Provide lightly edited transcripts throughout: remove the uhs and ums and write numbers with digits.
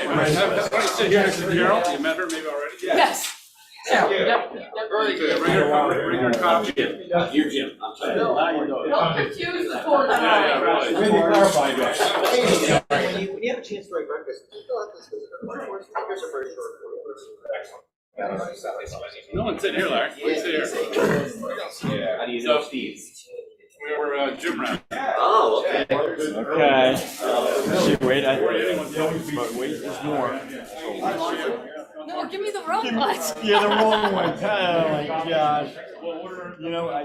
Everybody sit here next to Carol. You met her maybe already? Yes. Yeah. Yep. Very good. Bring her coffee. You're Jim. I'm sorry. How you doing? Don't confuse the four. Yeah, really. Let me clarify that. When you have a chance to write breakfast, can you fill out this visitor? Here's a very short. No one's sitting here, Larry. Please sit here. Yeah. How do you know Steve? We're gym rat. Oh, okay. Okay. Wait, wait, there's more. No, give me the wrong ones. Yeah, the wrong one. Oh my gosh. You know, I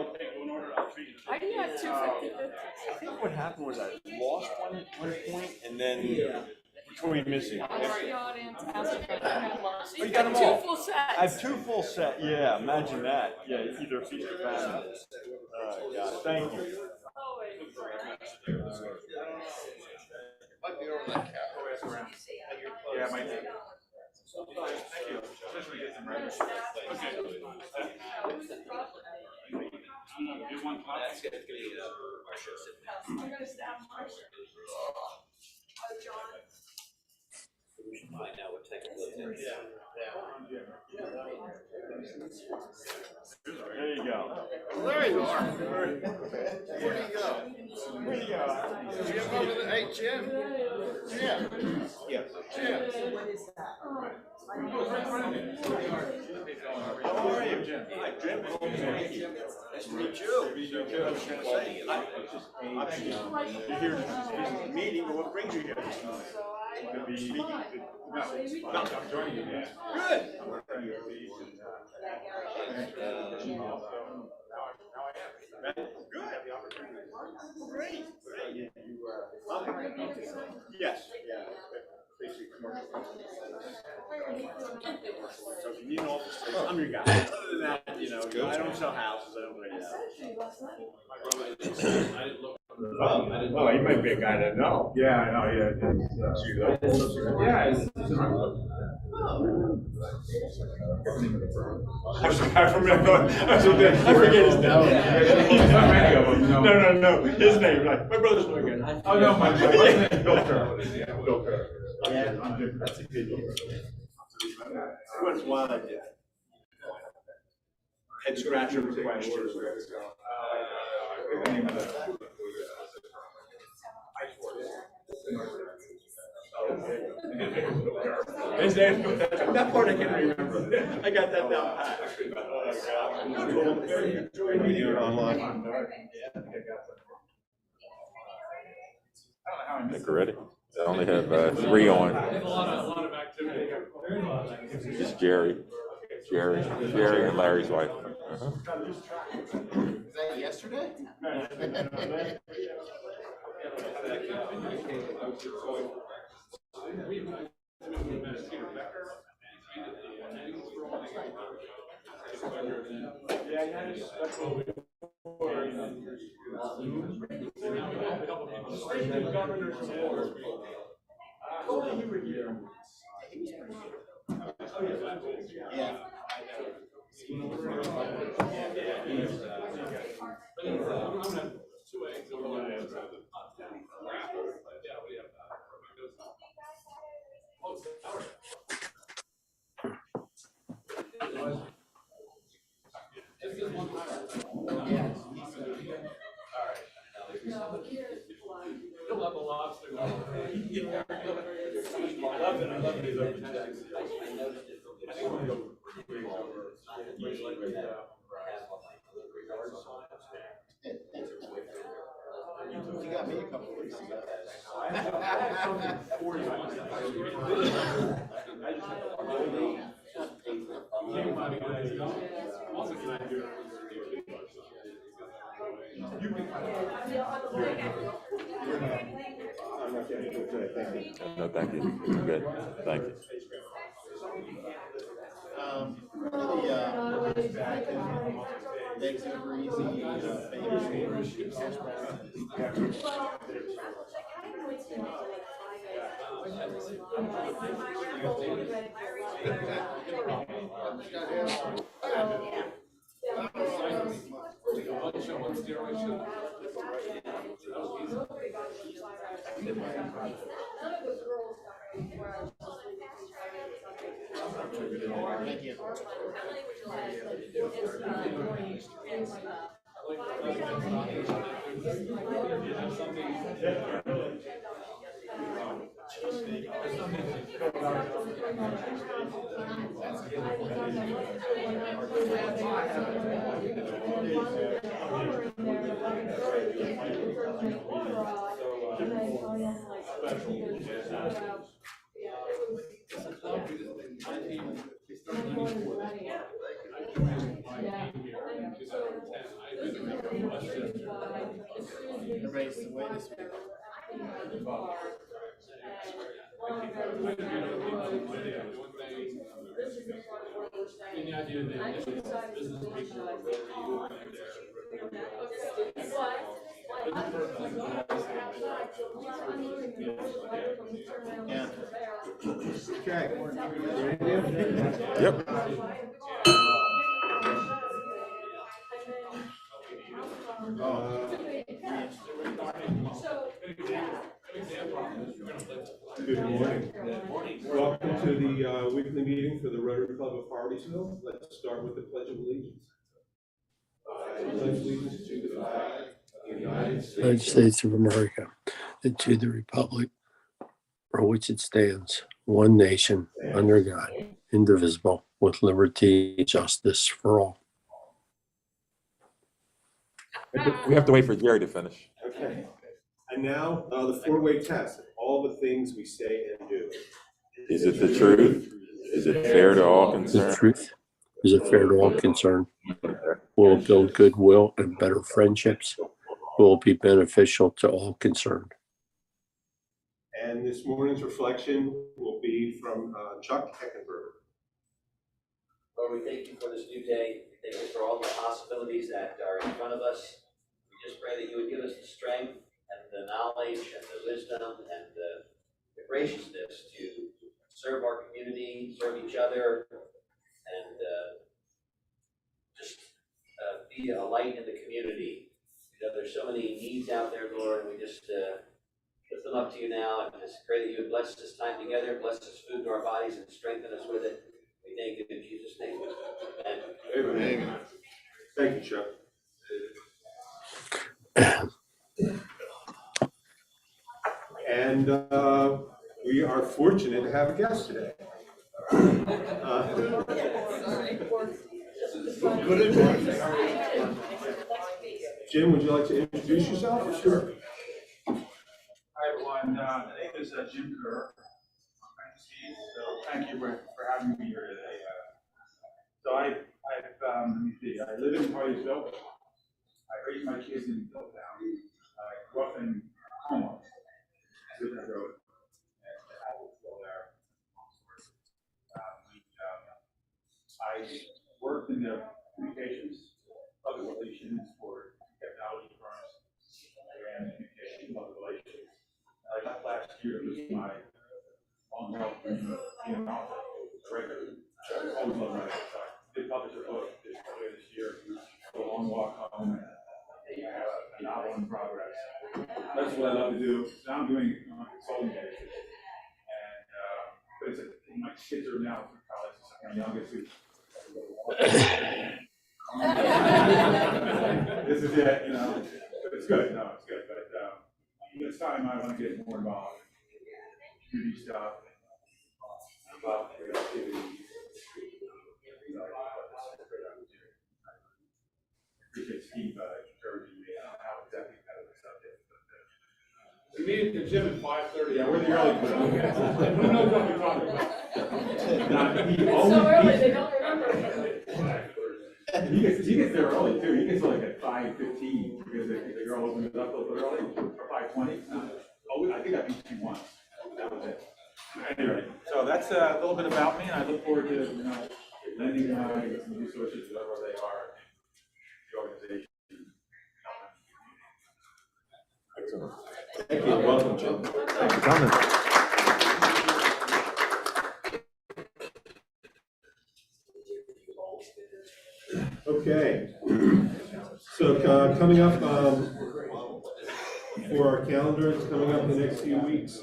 do have 250. I think what happened was I lost one point and then between missing. The audience asked if I had lost. Oh, you got them all. 2 full sets. I have 2 full sets. Yeah, imagine that. Yeah, either feast or famine. Oh, God. Thank you. Might be over that cap. Yeah, might be. Thank you. Especially get them ready. Okay. Do one class. I'm going to stab Marsh. John. Find out what technical it is. There you go. There you are. Where do you go? Where you go? Jim over there. Hey, Jim. Jim. Yes. Jim. How are you, Jim? Hi, Jim. Nice to meet you. I was going to say, you're here to meeting, but what brings you here? To be speaking. No, I'm joining you. Good. Great. Yes. Yeah. Basically commercial. So if you need an office space, I'm your guy. Other than that, you know, I don't sell houses. I don't really Well, he might be a guy that know. Yeah, I know. Yeah, I forget his name. No. His name, like my brother's no good. Oh no, my brother. Bill Kerr. Yeah, I'm good. That's a good one. Once in a while, I did. Head scratcher questions. His name. That part I can remember. I got that down pat. We do it online. Think we're ready? I only have 3 on. Just Jerry and Larry's wife. Is that yesterday? Yeah. You got me a couple of weeks ago. No, thank you. I'm good. Thank you. Legs over easy, Thank you. Everybody's waiting. Yeah. Okay. Yep. Good morning. Welcome to the weekly meeting for the Rotary Club of Harleysville. Let's start with the Pledge of Allegiance. I pledge allegiance to the flag of the United States of America, and to the republic for which it stands, one nation, under God, indivisible, with liberty and justice for all. We have to wait for Jerry to finish. Okay. And now the four-way test. All the things we say and do. Is it the truth? Is it fair to all The concerned? truth, is it fair to all concerned? Will it build goodwill and better friendships? Will it be beneficial to all concerned? And this morning's reflection will be from Chuck Heckenberger. Lord, we thank you for this new day. We thank you for all the possibilities that are in front of us. We just pray that you would give us the strength and the knowledge and the wisdom and the graciousness to serve our community, serve each other, and just be a light in the community. You know, there's so many needs out there, Lord, and we just lift them up to you now, and just pray that you would bless this time together, bless this food to our bodies, and strengthen us with it. We thank you in Jesus' name. Amen. Amen. Thank you, Chuck. And we are fortunate to have a guest today. Jim, would you like to introduce yourself? Sure. Hi, everyone. My name is Jim Kerr. So thank you for having me here today. So I live in Harleysville. I raised my kids in Philtown. I grew up in Como, Susan Road, and the house is still there. I worked in the communications, public relations for technology firms, and communication, public relations. I left last year with my long-held dream of being an author, writer. I always loved writing. So I did publish a book earlier this year, A Long Walk Home, and I have a novel in progress. That's what I love to do. Now I'm doing it on a consulting basis. And but it's my kids are now through college, so my youngest is this is it, you know. It's good, no, it's good. But this time I want to get more involved in community stuff, about creativity. I appreciate Steve encouraging me on how exactly kind of the subject. We meet at the gym at 5:30. Yeah, we're the early bird. Who knows what we're talking about? It's so early, they don't remember. He gets there early too. He gets like at 5:15 because the girl opens it up a little bit early, or 5:20. Oh, I think I beat you once. That was it. Anyway, so that's a little bit about me, and I look forward to lending my resources, whatever they are, in the organization. Excellent. Thank you. Welcome, Jim. Thanks for coming. Okay. So coming up for our calendar, it's coming up in the next few weeks.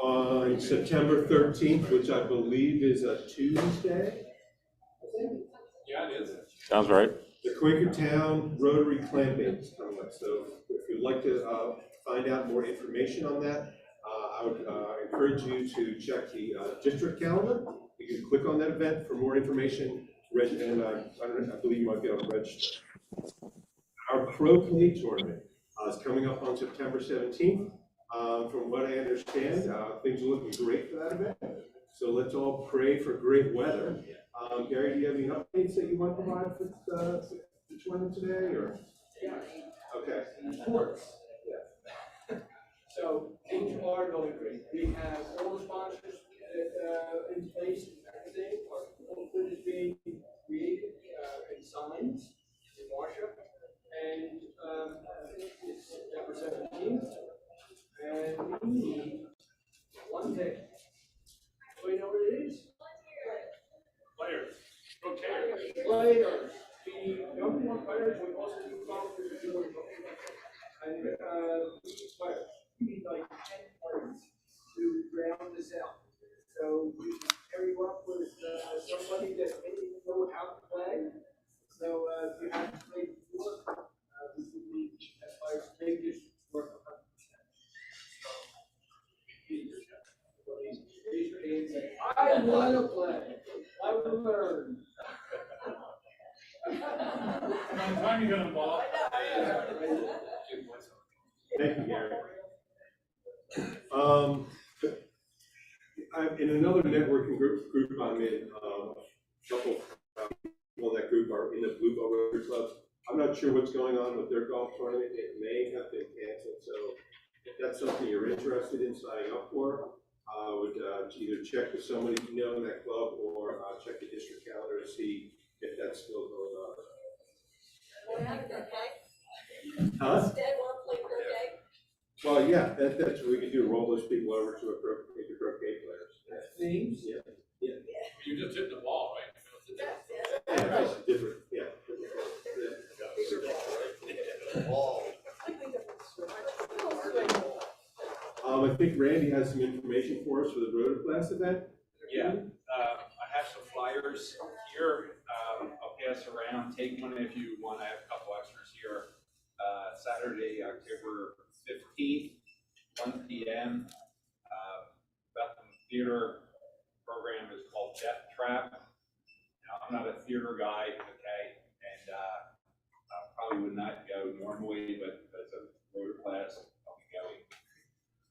On on September 13th, which I believe is a Tuesday. Yeah, it is. Sounds right. The Quakertown Rotary Clan Bake is coming up. So if you'd like to find out more information on that, I would encourage you to check the district calendar. You can click on that event for more information. And I believe you might be able to register. Our croquet tournament is coming up on September 17th. From what I understand, things are looking great for that event. So let's all pray for great weather. Gary, do you have any updates that you want to provide for the tournament today, or? Yeah. Okay. Sports. Yeah. So things are going great. We have all the sponsors in place and everything. Our whole food is being created and signed in Marcia. And it's September 17th. And we need one thing. Do you know what it is? Players. Okay. Players. The number one players, we also do sponsors. And we need players. We need like 10 players to round this out. So we can pair you up with somebody that maybe know how to play. So if you haven't played before, we would need players to make this work 100%. Raise your hand and say, I want to play. I will learn. Time you gonna ball? Thank you, Gary. In another networking group I'm in, a couple people in that group are in the Bluebell Rotary Club. I'm not sure what's going on with their golf tournament. It may have been canceled. So if that's something you're interested in signing up for, I would either check with somebody you know in that club or check the district calendar to see if that's still going on. Huh? Well, yeah, that's what we can do. Roll those people over to croquet players. Themes? Yeah. Yeah. You just hit the ball, right? Yeah, that's different. Yeah. I think Randy has some information for us for the Rotoclass event. Yeah, I have some flyers here. I'll pass around. Take one if you want. I have a couple extras here. Saturday, October 15th, 1 p.m. Bethlehem Theater program is called Death Trap. Now, I'm not a theater guy, okay, and I probably would not go normally, but as a Rotoclass, I'll be going.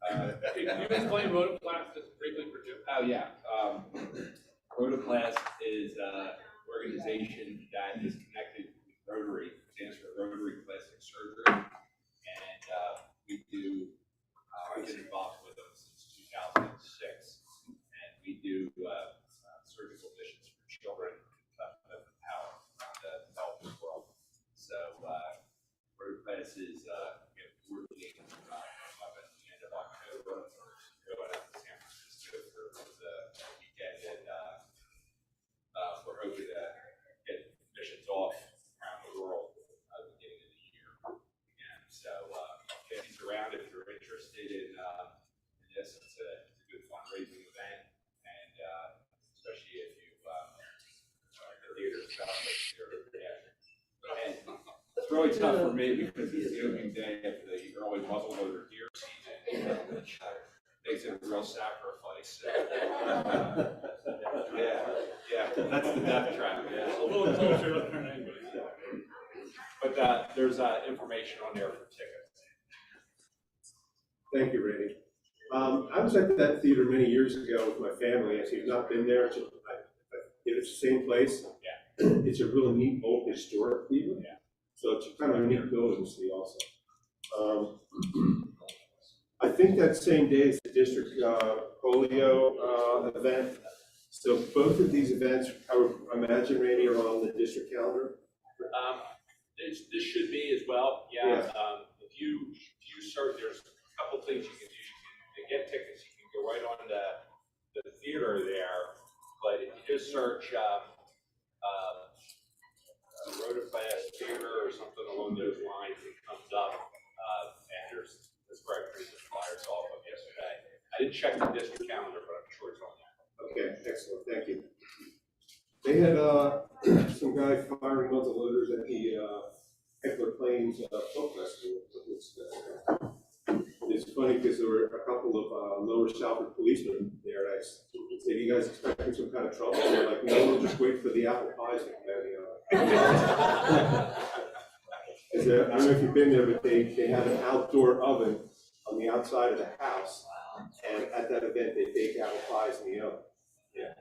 Can you explain Rotoclass just briefly for Jim? Oh, yeah. Rotoclass is an organization that is connected with Rotary, stands for Rotary Plastic Surgery. And we do, I've been involved with them since 2006. And we do surgical missions for children of the power around the developing world. So Rotoclass is quarterly at the end of October. Going out to San Francisco for the weekend, and we're hoping to get missions off around the world at the beginning of the year again. So get these around if you're interested in this. It's a good fundraising event, and especially if you the theater stuff. And it's really tough for me because it's the opening day of the early muzzleloader deer season, which makes it a real sacrifice. Yeah, that's the death trap. Yeah, A little closer than anybody. but there's information on there for tickets. Thank you, Randy. I was at that theater many years ago with my family. As you've not been there, it's the same place. Yeah. It's a really neat old historic theater. Yeah. So it's kind of a neat building to see also. I think that same day is the district polio event. So both of these events, I would imagine, Randy, are on the district calendar. This should be as well. Yeah. Yeah. If you search, there's a couple things you can do. To get tickets, you can go right on the theater there. But if you just search Rotoclass Theater or something along those lines, it comes up. And there's where I printed the flyers off of yesterday. I didn't check the district calendar, but I'm sure it's on there. Okay, excellent, thank you. They had, some guy firing muzzle loaders at the, Heckler Plains, Folk Festival. It's funny because there were a couple of, Lower Southern policemen there, and I said, "You guys expecting some kind of trouble?" And they're like, "No, we'll just wait for the apple pies to come out." I don't know if you've been there, but they have an outdoor oven on the outside of the house, and at that event, they bake apple pies in the oven. Yeah.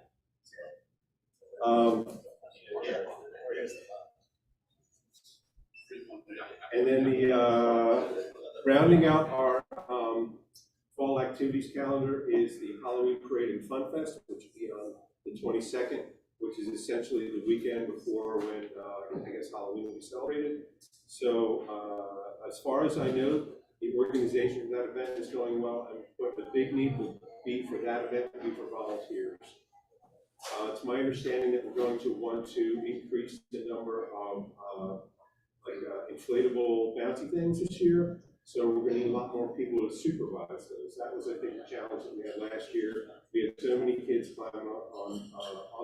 And then the, rounding out our, fall activities calendar is the Halloween Parade and Fun Fest, which will be on the 22nd, which is essentially the weekend before when, I guess Halloween will be celebrated. So, as far as I know, the organization of that event is going well, and what the big need will be for that event will be for volunteers. It's my understanding that we're going to want to increase the number of inflatable bouncy things this year. So we're going to need a lot more people to supervise those. That was, I think, the challenge that we had last year. We had so many kids climb up on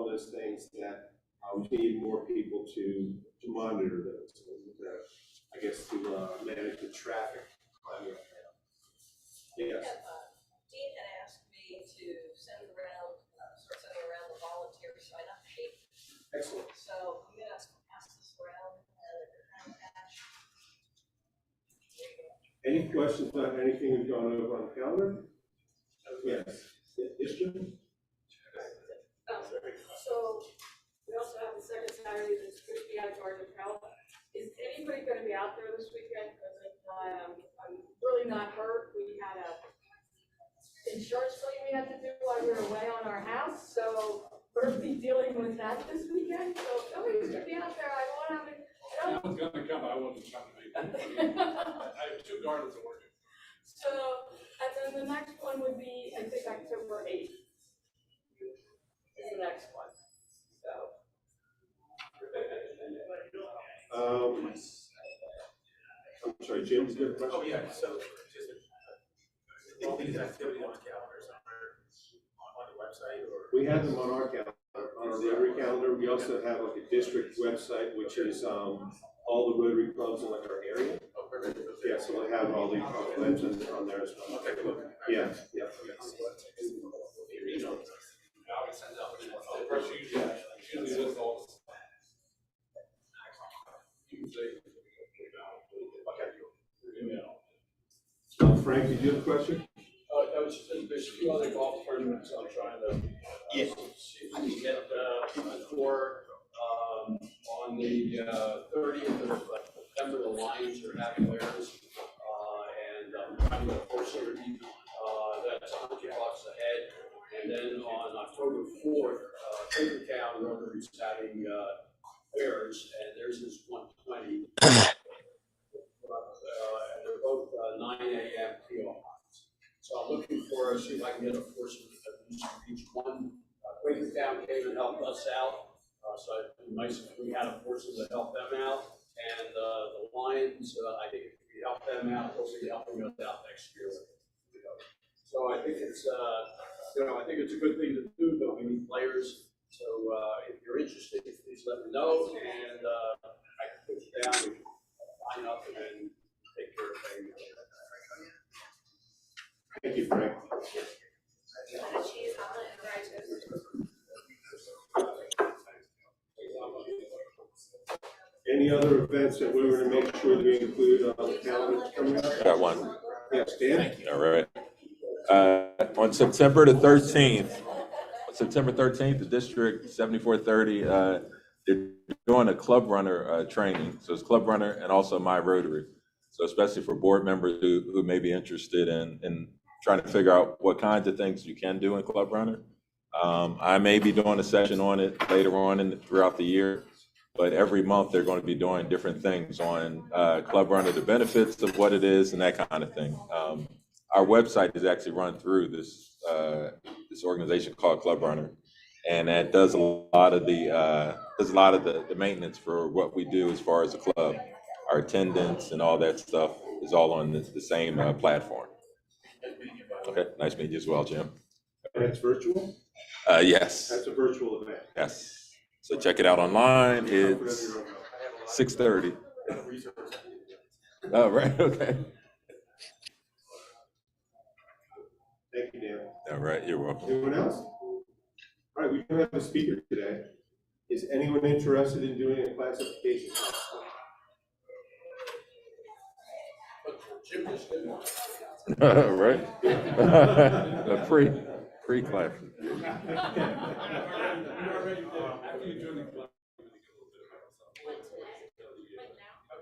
those things that we need more people to monitor those. And, I guess to manage the traffic climbing up there. Yes. Dean had asked me to send around the volunteer sign-up sheet. Excellent. So I'm gonna pass this around and attach. Any questions about anything we've gone over on the calendar? Yes. Yes, Jim? So we also have the second Saturday, this Christmas out Garden Health. Is anybody going to be out there this weekend? Because I'm really not hurt. We had a insurance claim we had to do while we were away on our house, so we're be dealing with that this weekend. So if nobody's going to be out there, I want to have it. I was gonna come, I wasn't coming. I have 2 gardens to work in. So, and then the next one would be, I think, October 8th. Is the next one. So. I'm sorry, Jim, is there a question? Oh, yeah, so just, all these activities on the calendar somewhere on the website or? We have them on our calendar, on our Rotary calendar. We also have like a district website, which is all the Rotary clubs in like our area. Oh, perfect. Yeah, so we have all the events on there as well. Okay, cool. Yeah, yeah. I would send out the first usually lists all the. Frank, did you have a question? There's a few other golf tournaments I'm trying to. Yes. See if we can get, before, on the, 30th of September, the Lions are having theirs. And, I'm going to post everything, that's $100 a head. And then on October 4th, Town Rotary's having, theirs, and theirs is 120. And they're both 9 a.m. PR. So I'm looking for, see if I can get a person of each one. Town came and helped us out, so it'd be nice if we had a person to help them out. And the Lions, I think if we help them out, they'll be helping us out next year. So I think it's, I think it's a good thing to do, but we need players. So if you're interested, please let me know, and I can put you down, we can line up and then take care of things. Thank you, Frank. Any other events that we were going to make sure that we include on the calendar coming up? Got one. Yes, Dan? All right. On September the 13th, the District 7430, they're doing a club runner training. So it's club runner and also My Rotary. So especially for board members who may be interested in trying to figure out what kinds of things you can do in club runner. I may be doing a session on it later on throughout the year, but every month they're going to be doing different things on club runner, the benefits of what it is and that kind of thing. Our website is actually run through this organization called Club Runner, and that does a lot of the maintenance for what we do as far as the club. Our attendance and all that stuff is all on the same platform. Okay, nice meeting you as well, Jim. And it's virtual? Yes, That's a virtual event. yes. So check it out online. It's 6:30. Oh, right, okay. Thank you, Dan. All right, you're welcome. Anyone else? All right, we do have a speaker today. Is anyone interested in doing a classification? Right? A pre-class.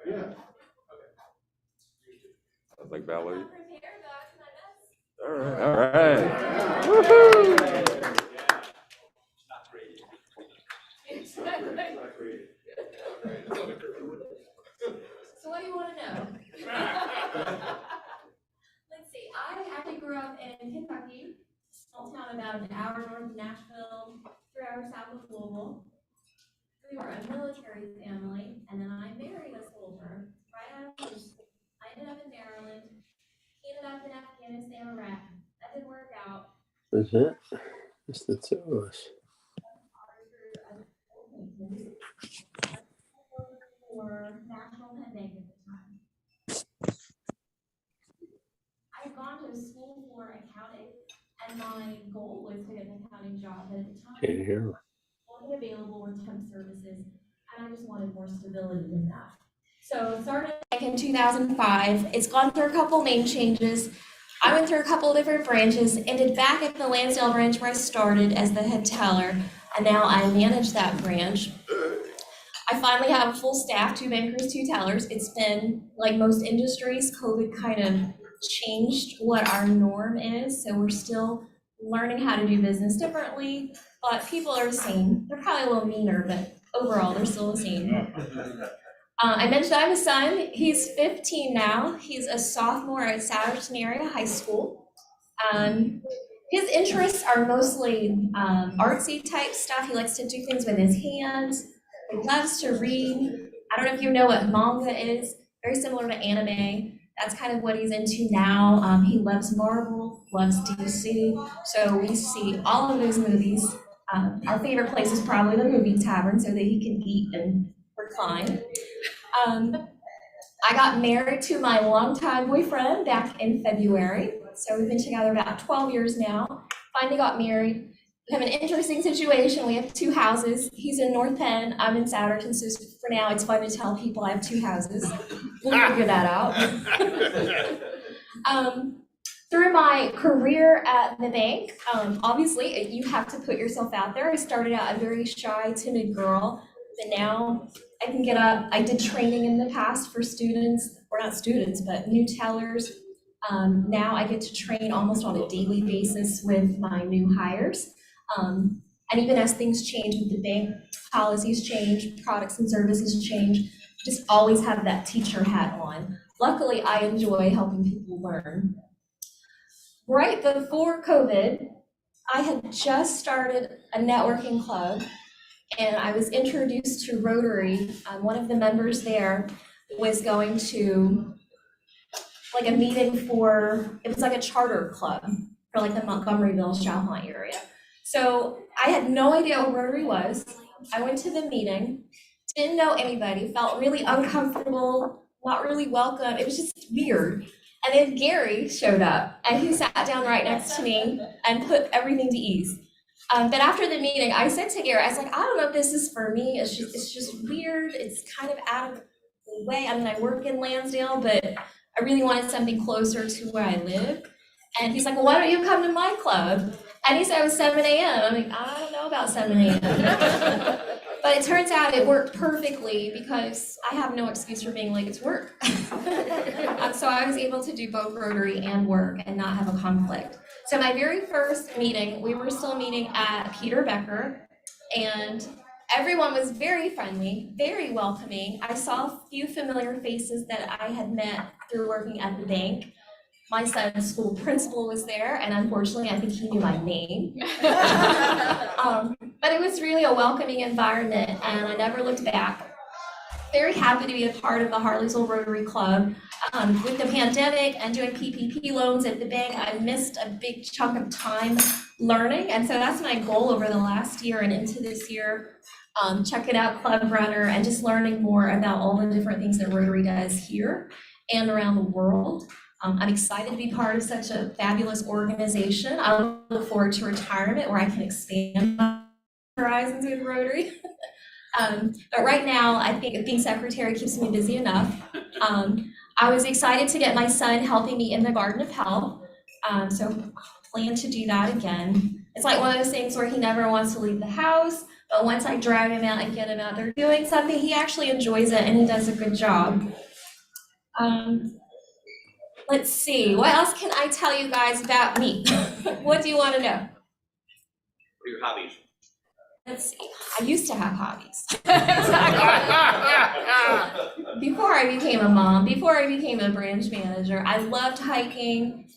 Yeah. Sounds like ballet. All right, all right. Woohoo! So what do you want to know? Let's see, I actually grew up in Kentucky, small town about an hour north of Nashville, 3 hours south of Louisville. We were a military family, and then I married a soldier right out of high school. I ended up in Maryland, he ended up in Afghanistan, Iraq. That didn't work out. Is it? Just the two of us. For National Head Bank at the time. I had gone to school for accounting, and my goal was to get an accounting job, but at the time, Can't hear. only available were temp services, and I just wanted more stability than that. So it started back in 2005. It's gone through a couple name changes. I went through a couple of different branches, ended back at the Lansdale branch where I started as the head teller, and now I manage that branch. I finally have a full staff, 2 bankers, 2 tellers. It's been, like most industries, COVID kind of changed what our norm is, so we're still learning how to do business differently, but people are the same. They're probably a little meaner, but overall, they're still the same. I mentioned I have a son. He's 15 now. He's a sophomore at Souderton Area High School. His interests are mostly artsy type stuff. He likes to do things with his hands. He loves to read. I don't know if you know what manga is. Very similar to anime. That's kind of what he's into now. He loves Marvel, loves DC. So we see all of those movies. Our favorite place is probably the movie tavern so that he can eat and recline. I got married to my longtime boyfriend back in February. So we've been together about 12 years now. Finally got married. We have an interesting situation. We have 2 houses. He's in North Penn, I'm in Souderton, so for now it's fun to tell people I have 2 houses. We'll figure that out. Through my career at the bank, obviously you have to put yourself out there. I started out a very shy, timid girl, but now I can get up. I did training in the past for students, or not students, but new tellers. Now I get to train almost on a daily basis with my new hires. And even as things change with the bank, policies change, products and services change, just always have that teacher hat on. Luckily, I enjoy helping people learn. Right before COVID, I had just started a networking club, and I was introduced to Rotary. One of the members there was going to like a meeting for, it was like a charter club for like the Montgomeryville, Chalmont area. So I had no idea what Rotary was. I went to the meeting, didn't know anybody, felt really uncomfortable, not really welcome. It was just weird. And then Gary showed up and he sat down right next to me and put everything to ease. But after the meeting, I said to Gary, I was like, I don't know if this is for me. It's just weird. It's kind of out of the way. I mean, I work in Lansdale, but I really wanted something closer to where I live. And he's like, well, why don't you come to my club? And he said it was 7 a.m. I'm like, I don't know about 7 a.m. But it turns out it worked perfectly because I have no excuse for being late to work. So I was able to do both Rotary and work and not have a conflict. So my very first meeting, we were still meeting at Peter Becker, and everyone was very friendly, very welcoming. I saw a few familiar faces that I had met through working at the bank. My son's school principal was there, and unfortunately, I think he knew my name. But it was really a welcoming environment, and I never looked back. Very happy to be a part of the Harleysville Rotary Club. With the pandemic and doing PPP loans at the bank, I missed a big chunk of time learning. And so that's my goal over the last year and into this year. Checking out Club Runner and just learning more about all the different things that Rotary does here and around the world. I'm excited to be part of such a fabulous organization. I look forward to retirement where I can expand my horizons with Rotary. But right now, I think being secretary keeps me busy enough. I was excited to get my son helping me in the Garden of Health. So plan to do that again. It's like one of those things where he never wants to leave the house, but once I drag him out and get him out there doing something, he actually enjoys it and he does a good job. Let's see, what else can I tell you guys about me? What do you want to know? What are your hobbies? Let's see, I used to have hobbies. Before I became a mom, before I became a branch manager, I loved hiking,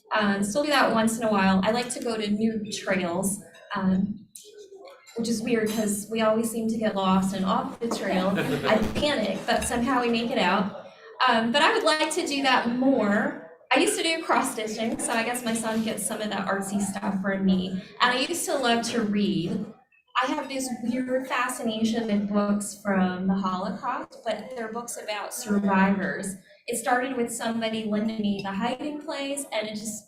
still do that once in a while. I like to go to new trails, which is weird because we always seem to get lost and off the trail. I panic, but somehow we make it out. But I would like to do that more. I used to do cross stitching, so I guess my son gets some of that artsy stuff from me. And I used to love to read. I have this weird fascination with books from the Holocaust, but they're books about survivors. It started with somebody lending me The Hiding Place, and it just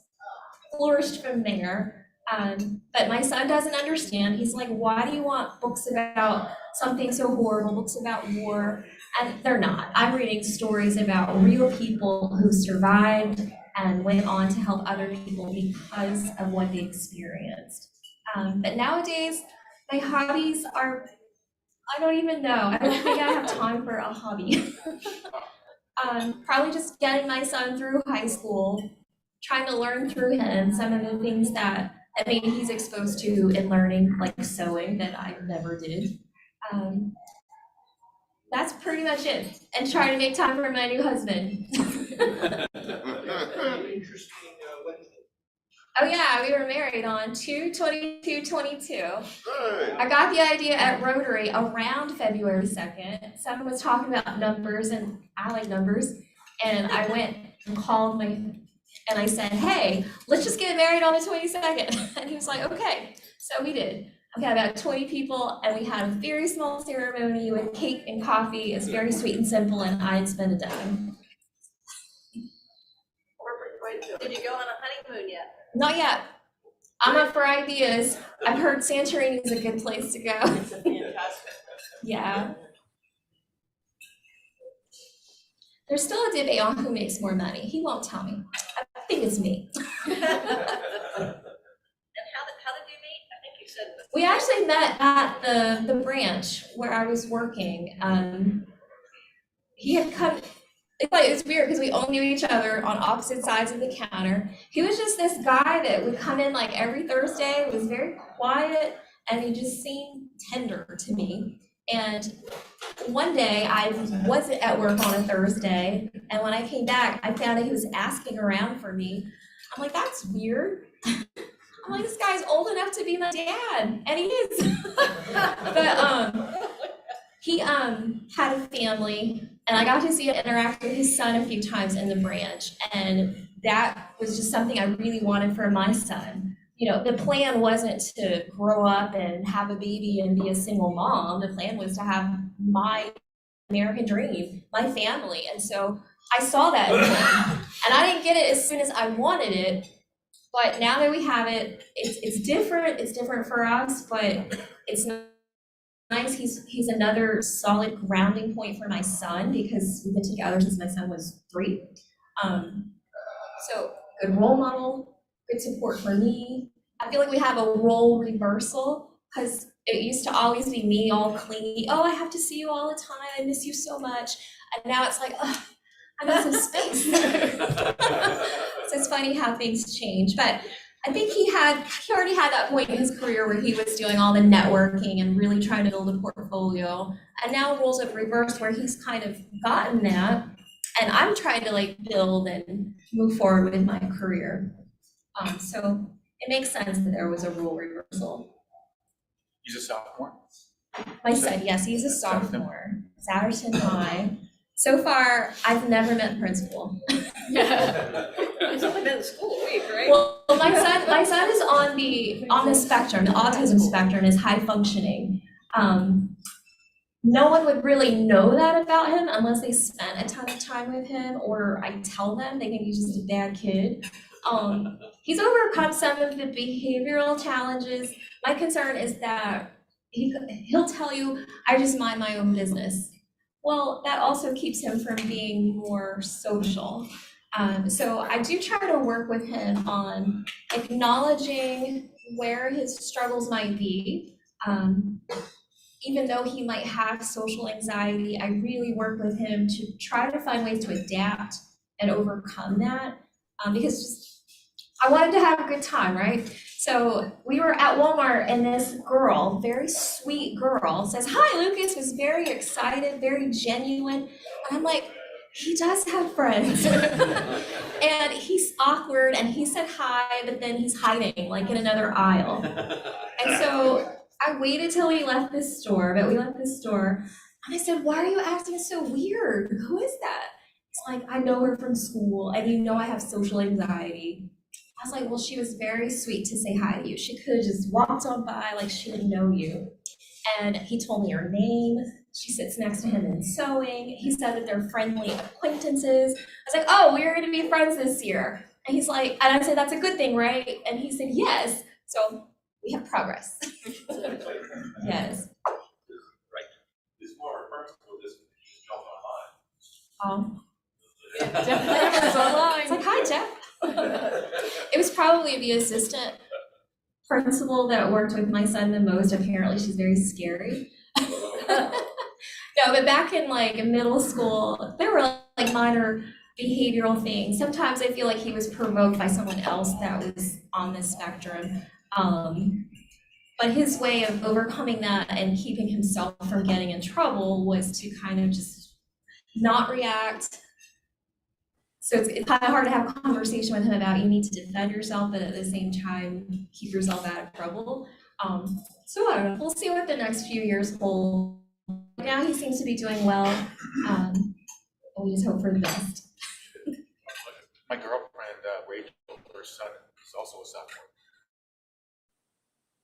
flourished from there. But my son doesn't understand. He's like, why do you want books about something so horrible, books about war? And they're not. I'm reading stories about real people who survived and went on to help other people because of what they experienced. But nowadays, my hobbies are, I don't even know. I don't think I have time for a hobby. Probably just getting my son through high school, trying to learn through him some of the things that maybe he's exposed to in learning, like sewing, that I never did. That's pretty much it. And trying to make time for my new husband. Interesting wedding. Oh yeah, we were married on 2/22/22. I got the idea at Rotary around February 2nd. Someone was talking about numbers, and I like numbers. And I went and called and I said, hey, let's just get married on the 22nd. And he was like, okay. So we did. We had about 20 people, and we had a very small ceremony with cake and coffee. It's very sweet and simple, and I didn't spend a dime. Did you go on a honeymoon yet? Not yet. I'm up for ideas. I've heard Santorini is a good place to go. It's a fantastic. Yeah. There's still a debate on who makes more money. He won't tell me. I think it's me. And how did you meet? I think you said. We actually met at the branch where I was working. He had come. It was weird because we all knew each other on opposite sides of the counter. He was just this guy that would come in like every Thursday, was very quiet, and he just seemed tender to me. And one day I wasn't at work on a Thursday, and when I came back, I found out he was asking around for me. I'm like, that's weird. I'm like, this guy's old enough to be my dad, and he is. But he had a family, and I got to see him interact with his son a few times in the branch, and that was just something I really wanted for my son. You know, the plan wasn't to grow up and have a baby and be a single mom. The plan was to have my American dream, my family. And so I saw that in him, and I didn't get it as soon as I wanted it. But now that we have it, it's different. It's different for us, but it's nice. He's another solid grounding point for my son because we've been together since my son was 3. So good role model, good support for me. I feel like we have a role reversal because it used to always be me all clingy. Oh, I have to see you all the time. I miss you so much. And now it's like, oh, I need some space. So it's funny how things change. But I think he already had that point in his career where he was doing all the networking and really trying to build a portfolio. And now roles have reversed where he's kind of gotten that. And I'm trying to like build and move forward with my career. So it makes sense that there was a role reversal. He's a sophomore? My son, yes, he's a sophomore. Satterton High. So far, I've never met the principal. It's only been a school week, right? Well, my son is on the spectrum, the autism spectrum, is high functioning. No one would really know that about him unless they spent a ton of time with him, or I tell them. They think he's just a bad kid. He's overcome some of the behavioral challenges. My concern is that he'll tell you, I just mind my own business. Well, that also keeps him from being more social. So I do try to work with him on acknowledging where his struggles might be. Even though he might have social anxiety, I really work with him to try to find ways to adapt and overcome that. Because I wanted to have a good time, right? So we were at Walmart and this girl, very sweet girl, says, "Hi, Lucas," was very excited, very genuine. And I'm like, he does have friends. And he's awkward and he said hi, but then he's hiding like in another aisle. And so I waited till we left the store, and I said, "Why are you acting so weird? Who is that?" It's like, "I know her from school, and you know I have social anxiety." I was like, "Well, she was very sweet to say hi to you. She could have just walked on by like she didn't know you." And he told me her name. She sits next to him in sewing. He said that they're friendly acquaintances. I was like, "Oh, we're gonna be friends this year." And he's like, and I said, "That's a good thing, right?" And he said, "Yes." So we have progress. Yes. Right. This more personal, just jump online. Jeff was online. It's like, "Hi, Jeff." It was probably the assistant principal that worked with my son the most. Apparently, she's very scary. No, but back in like middle school, there were like minor behavioral things. Sometimes I feel like he was provoked by someone else that was on the spectrum. But his way of overcoming that and keeping himself from getting in trouble was to kind of just not react. So it's kind of hard to have a conversation with him about you need to defend yourself, but at the same time, keep yourself out of trouble. So I don't know, we'll see what the next few years hold. Now he seems to be doing well, and we just hope for the best. My girlfriend, Rachel, her son is also a sophomore.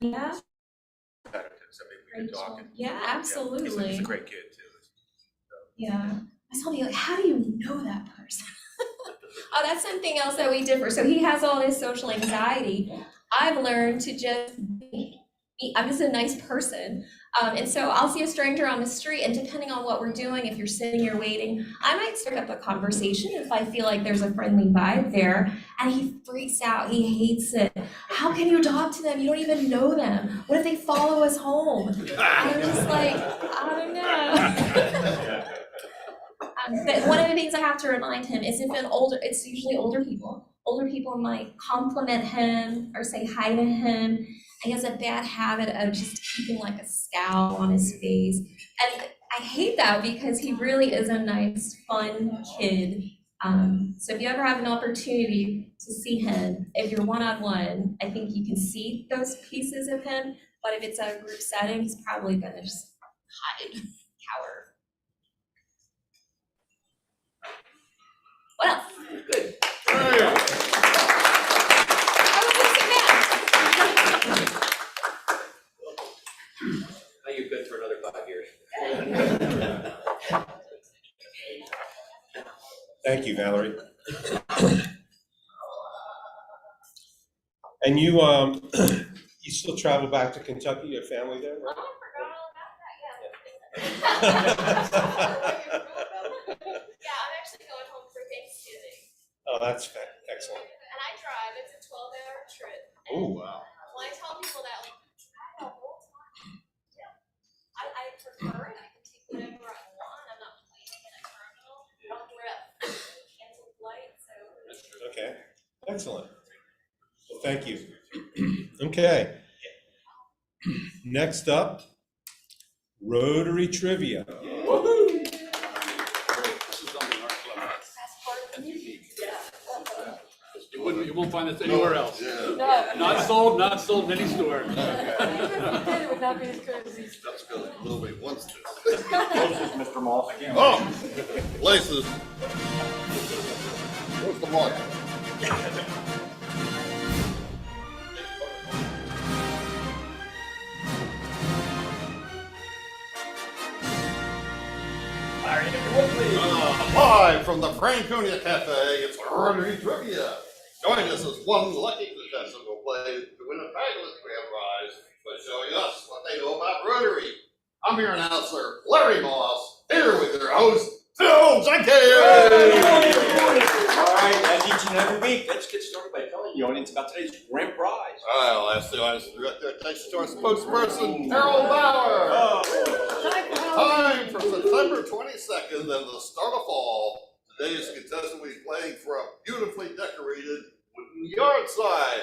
Yeah, So maybe we can talk. And, yeah, absolutely. He's a great kid too. Yeah, I told me, like, how do you know that person? Oh, that's something else that we differ. So he has all this social anxiety. I've learned to just be, I'm just a nice person. And so I'll see a stranger on the street, and depending on what we're doing, if you're sitting here waiting, I might start up a conversation if I feel like there's a friendly vibe there. And he freaks out, he hates it. "How can you talk to them? You don't even know them. What if they follow us home?" And I'm just like, I don't know. But one of the things I have to remind him is it's usually older people. Older people might compliment him or say hi to him. He has a bad habit of just keeping like a scowl on his face. And I hate that because he really is a nice, fun kid. So if you ever have an opportunity to see him, if you're one-on-one, I think you can see those pieces of him. But if it's a group setting, he's probably gonna just hide, cower. What else? Good. Now you're good for another 5 years. Thank you, Valerie. And you, you still travel back to Kentucky, your family there, right? Oh, I forgot all about that, yeah. Yeah, I'm actually going home for Thanksgiving. Oh, that's excellent. And I drive, it's a 12-hour trip. Oh, wow. When I tell people that, like, I have a whole time. Yeah. I prefer it, I can take whatever I want, I'm not waiting in a terminal, I don't have to worry about cancel flights, so. Okay, excellent. Well, thank you. Okay. Next up, Rotary Trivia. Woohoo! You won't find this anywhere else. No. Not sold in any store. not be as good as these. That's because nobody wants to. Places, Mr. Moss. Oh, places. Where's the mark? Live from the Franconia Cafe, it's Rotary Trivia. Join us as one lucky contestant will play to win a fabulous grand prize by showing us what they know about Rotary. I'm your announcer, Larry Moss, here with your host, Phil Jenkins. All right, as each and every week, let's get started by telling the audience about today's grand prize. Well, that's the audience direct their attention to our spokesperson, Carol Bauer. Time for September 22nd and the start of fall. Today's contestant will be playing for a beautifully decorated wooden yard sign.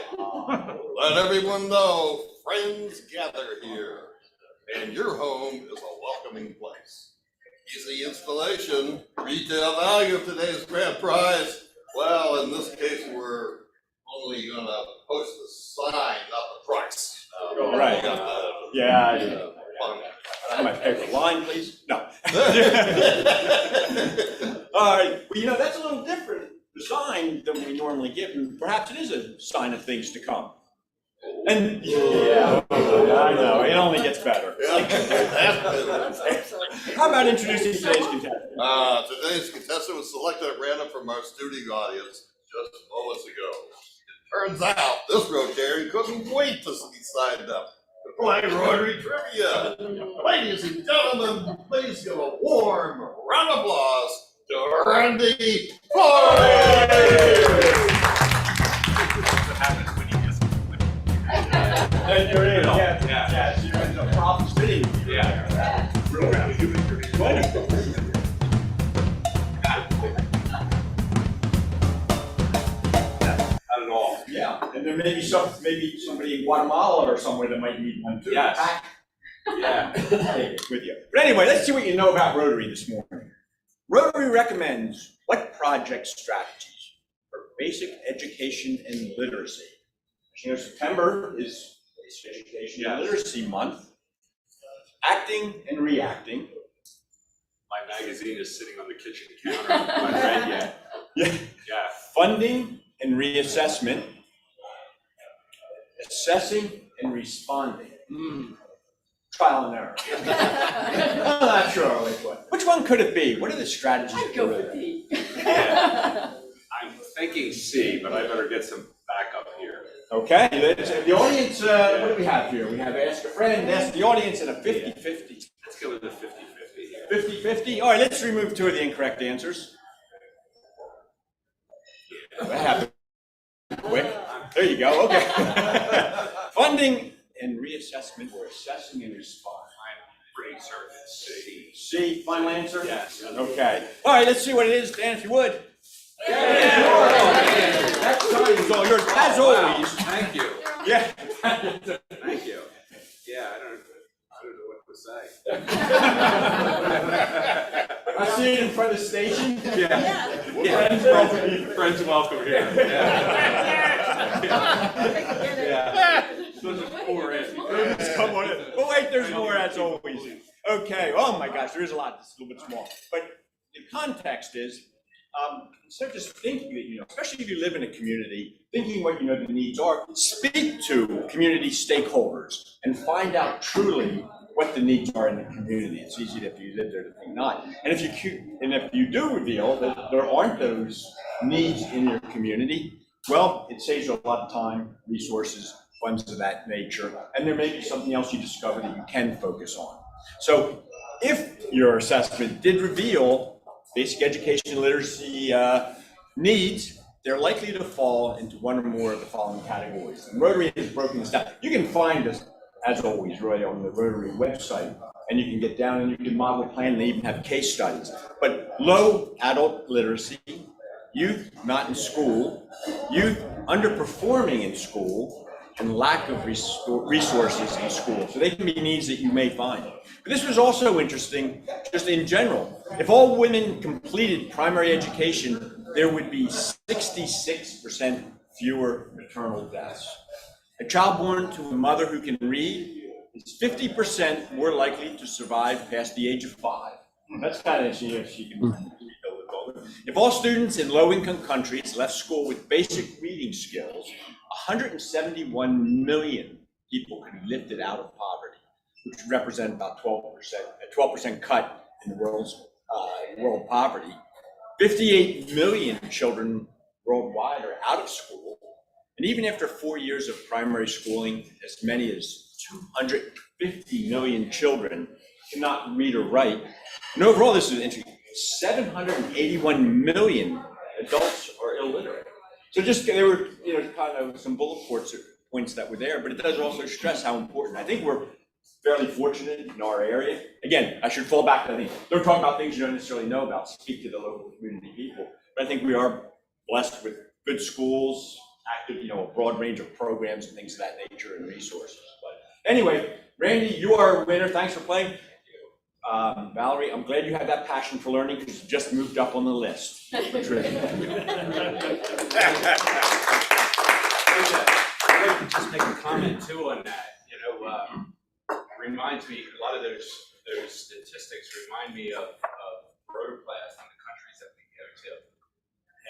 Let everyone know, friends gather here, and your home is a welcoming place. Easy installation, retail value of today's grand prize. Well, in this case, we're only gonna post the sign, not the price. Right. Yeah, I do. My paper line, please. No. All right. Well, you know, that's a little different sign than we normally give, and perhaps it is a sign of things to come. And yeah, I know. It only gets better. How about introducing today's contestant? Today's contestant was selected at random from our studio audience just moments ago. It turns out this Rotarian couldn't wait to be signed up to play Rotary Trivia. Ladies and gentlemen, please give a warm round of applause to Randy Floyd! And you're in. Yeah. You're in the problem city. Yeah. Not at all. Yeah. And there may be somebody in Guatemala or somewhere that might need one too. Yes. Yeah. Take it with you. But anyway, let's see what you know about Rotary this morning. Rotary recommends what project strategies for basic education and literacy. You know, September is Basic Education and Literacy Month. Acting and reacting. My magazine is sitting on the kitchen counter. I haven't read yet. Yeah. Funding and reassessment. Assessing and responding. Trial and error. I'm not sure which one. Which one could it be? What are the strategies? I'd go for D. I'm thinking C, but I better get some backup here. Okay, the audience, what do we have here? We have ask a friend, ask the audience, and a 50-50. Let's go with the 50-50 here. 50-50? All right, let's remove two of the incorrect answers. That happened quick. There you go, okay. Funding and reassessment, or assessing and responding. I'm pretty certain it's C. C, final answer? Yes. Okay. All right, let's see what it is, Dan, if you would. That sign is all yours, as always. Thank you. Yeah. Thank you. Yeah, I don't know what to say. I see it in front of the station. Friends welcome here. Such a poor end. Come on in. Oh wait, there's more as always. Okay. Oh my gosh, there is a lot. It's a little bit small, but the context is. Instead of just thinking that, you know, especially if you live in a community, thinking what you know the needs are, speak to community stakeholders and find out truly what the needs are in the community. It's easy if you live there to think not. And if you do reveal that there aren't those needs in your community, well, it saves you a lot of time, resources, funds of that nature, and there may be something else you discover that you can focus on. So if your assessment did reveal basic education literacy needs, they're likely to fall into one or more of the following categories. And Rotary has broken this down. You can find this, as always, right on the Rotary website, and you can get down and you can model plan, and they even have case studies. But low adult literacy, youth not in school, youth underperforming in school, and lack of resources in school. So they can be needs that you may find. But this was also interesting, just in general. If all women completed primary education, there would be 66% fewer maternal deaths. A child born to a mother who can read is 50% more likely to survive past the age of 5. That's kind of, you know, she can read a little older. If all students in low-income countries left school with basic reading skills, 171 million people could be lifted out of poverty, which would represent about 12%, a 12% cut in the world poverty. 58 million children worldwide are out of school, and even after 4 years of primary schooling, as many as 250 million children cannot read or write. And overall, this is interesting, 781 million adults are illiterate. So just, there were, you know, kind of some bullet points that were there, but it does also stress how important. I think we're fairly fortunate in our area. Again, I should fall back to the, don't talk about things you don't necessarily know about, speak to the local community people. But I think we are blessed with good schools, active, you know, a broad range of programs and things of that nature and resources. But anyway, Randy, you are a winner. Thanks for playing. Valerie, I'm glad you had that passion for learning because you just moved up on the list. I'd like to just make a comment too on that. You know, reminds me, a lot of those statistics remind me of Rotary class in the countries that we go to.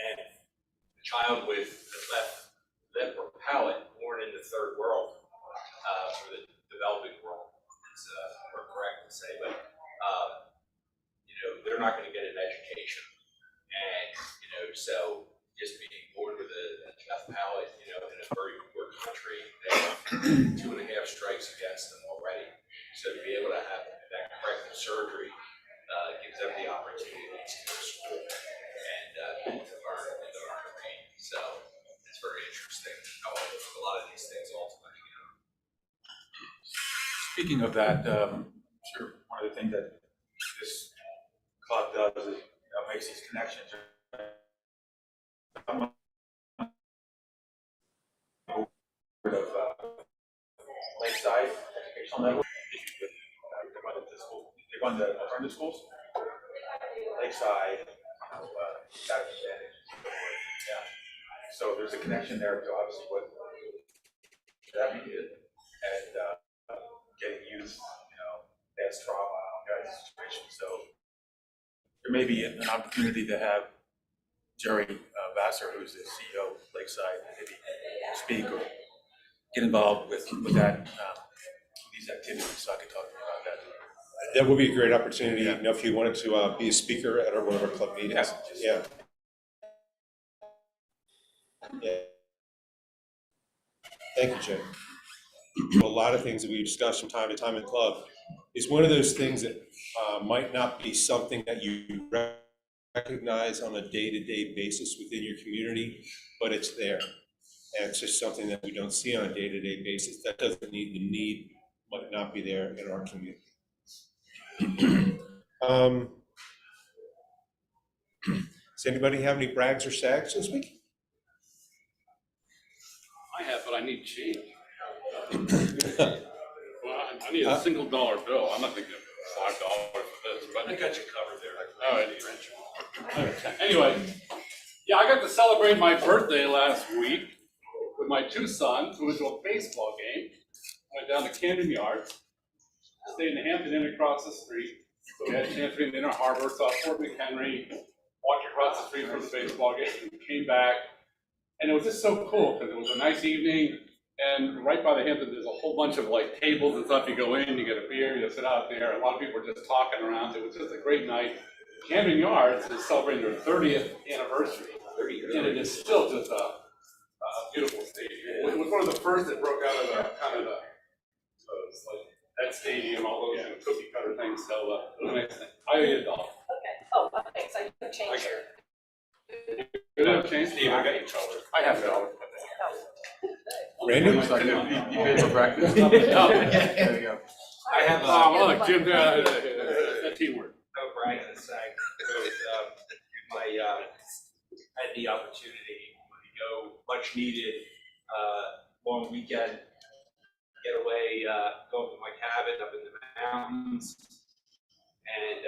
And a child with a left lip or palate born in the third world, or the developing world, is more correct to say, but you know, they're not going to get an education. And, you know, so just being born with a left palate, you know, in a very poor country, they have 2.5 strikes against them already. So to be able to have that corrective surgery gives them the opportunity to go to school and to learn and to read. So it's very interesting how a lot of these things ultimately, you know. Speaking of that, sure, one of the things that this club does is, you know, makes these connections. I'm of Lakeside Educational Network. They run the alternative schools. Lakeside, Saturday Advantage. Yeah. So there's a connection there to obviously what that we did, and getting youth, you know, past trauma, guys' situation. So there may be an opportunity to have Jerry Vassar, who's the CEO of Lakeside, maybe speak or get involved with that, these activities, so I could talk about that. That would be a great opportunity, you know, if you wanted to be a speaker at one of our club meetings. Yeah. Yeah. Thank you, Jay. A lot of things that we discuss from time to time in the club is one of those things that might not be something that you recognize on a day-to-day basis within your community, but it's there. And it's just something that we don't see on a day-to-day basis. That doesn't mean the need might not be there in our community. Does anybody have any brags or sags this week? I have, but I need change. Well, I need a $1 bill. I'm not thinking $5 for this, but I got you covered there. All right. Anyway, yeah, I got to celebrate my birthday last week with my 2 sons, who went to a baseball game. Went down to Camden Yards, stayed in the Hampton Inn across the street. So we had a chance to be in the Inner Harbor, saw Fort McHenry, walked across the street from the baseball game, came back. And it was just so cool because it was a nice evening, and right by the Hampton, there's a whole bunch of like tables and stuff. You go in, you get a beer, you sit out there. A lot of people were just talking around. It was just a great night. Camden Yards is celebrating their 30th anniversary, and it is still just a beautiful stadium. It was one of the first that broke out of the kind of like that stadium, all those cookie cutter things. So it was a nice thing. I owe you $1. Okay. Oh, thanks. I didn't change here. Did it change? Steve, I got you covered. I have $1. Randy? You paid for breakfast? There you go. I have look, Jim, that teamwork. No brag and sag. I had the opportunity to go much needed long weekend getaway, go up to my cabin up in the mountains. And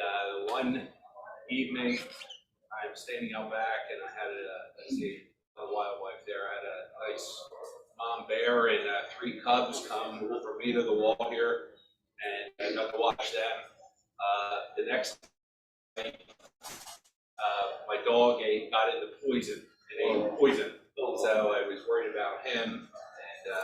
one evening, I'm standing out back and I had a wildlife there. I had a nice mom bear and 3 cubs come over me to the wall here. watch them. The next night, my dog got into poison and ate poison, so I was worried about him. And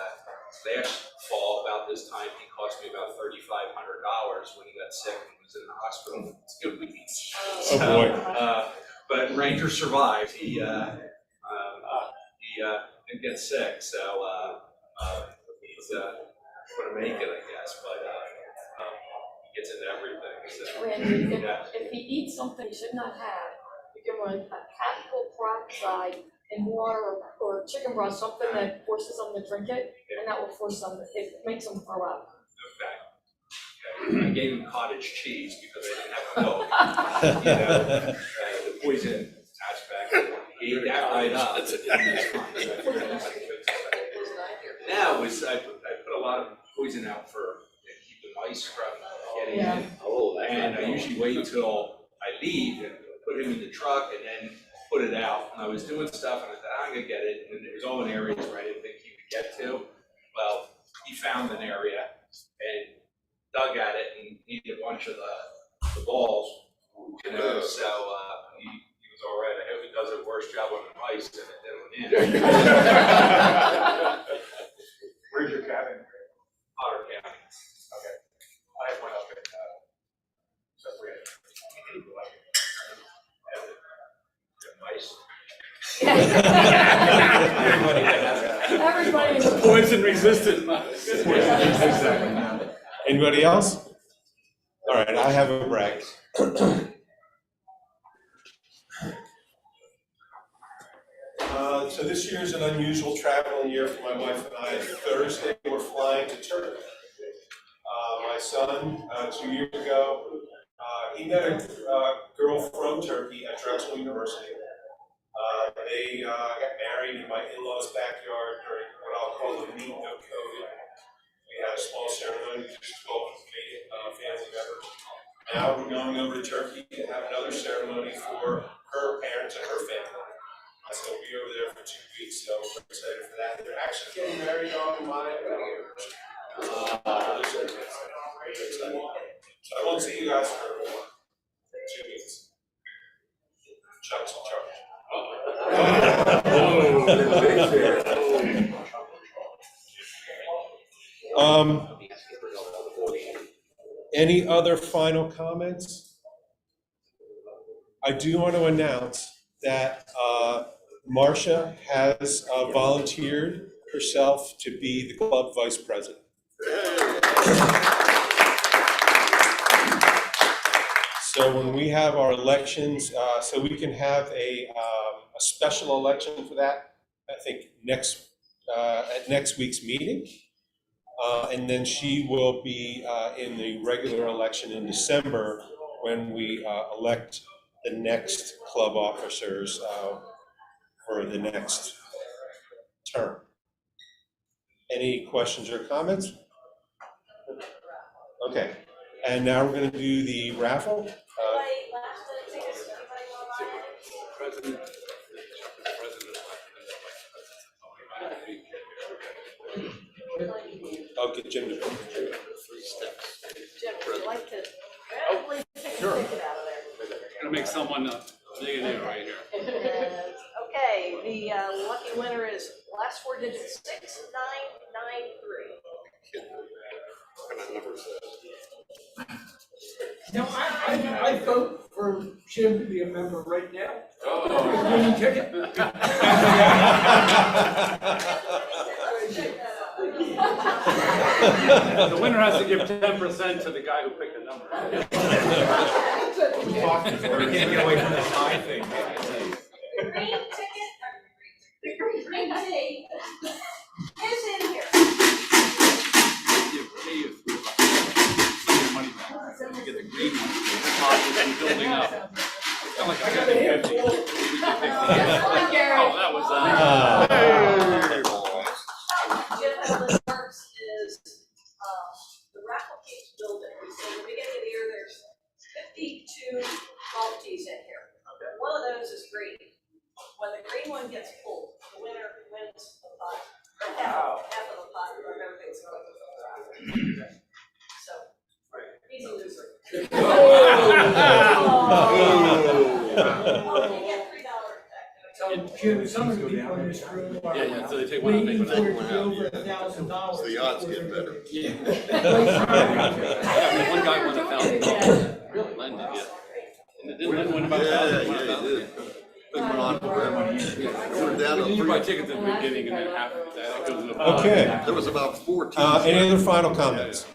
last fall, about this time, he cost me about $3,500 when he got sick and was in the hospital for 2 weeks. Oh, boy. But Ranger survived. He didn't get sick, so he's gonna make it, I guess. But he gets into everything. So, Randy, yeah. if he eats something he should not have, you give him a chemical peroxide in water or chicken broth, something that forces them to drink it, and that will force them, it makes them throw up. Okay. I gave him cottage cheese because I didn't have milk. You know, the poison aspect. He ate that right up. Now I put a lot of poison out to keep the mice from getting in. And I usually wait till I leave and put him in the truck and then put it out. And I was doing stuff and I thought, I'm gonna get it. And it was all in areas where I didn't think he would get to. Well, he found an area and dug at it and eated a bunch of the balls. You know, so he was all right. I hope he does a worse job on the mice than it did on him. Where's your cabin? Otter County. Okay. I have one up in, Everybody is Poison resistant. Exactly. Anybody else? All right, I have a brag. So this year is an unusual traveling year for my wife and I. Thursday, we're flying to Turkey. My son, 2 years ago, he met a girl from Turkey at Drexel University. They got married in my in-laws' backyard during what I'll call the meat of COVID. We had a small ceremony, just 12 family members. Now we're going over to Turkey to have another ceremony for her parents and her family. So we'll be over there for 2 weeks, so we're excited for that. They're actually getting married on my anniversary. So I won't see you guys for 2 weeks. Chuck's in charge. Any other final comments? I do want to announce that Marcia has volunteered herself to be the club vice president. So when we have our elections, so we can have a special election for that, I think at next week's meeting. And then she will be in the regular election in December when we elect the next club officers for the next term. Any questions or comments? Okay, and now we're going to do the raffle. I'll get Jim to go. 3 steps. Jim, would you like to randomly pick a ticket out of there? Gonna make someone a millionaire right here. Okay, the lucky winner is last 4 digits, 6993. No, I vote for Jim to be a member right now. Oh. Winning ticket. The winner has to give 10% to the guy who picked the number. We can't get away from the tie thing. The green ticket, the green tea is in here. Money back. You get the green one, and building up. It's kind of like a 50-50. Oh, that was Jim, how this works is, the raffle keeps building. So at the beginning of the year, there's 52 golf tees in here. One of those is green. When the green one gets pulled, the winner wins the pot. Or half of the pot, or everything's going to the raffle. So, easy to So, Jim, some of the people in this room are. Yeah, so they take one out, waiting take for one it to be over $1,000. So the odds get better. Yeah. One guy won $1,000. Really? Len did, yeah. And it didn't Len win about $1,000? Yeah, he did. Big one on for him. Put it down to You buy three. tickets at the beginning and then half of that goes in the. Okay. There was about 14. Any other final comments?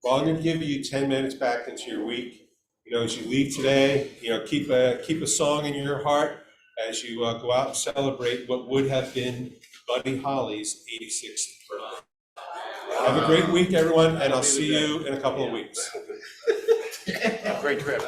Well, I'm gonna give you 10 minutes back into your week. You know, as you leave today, you know, keep a song in your heart as you go out and celebrate what would have been Buddy Holly's 86th birthday. Have a great week, everyone, and I'll see you in a couple of weeks. Great trip.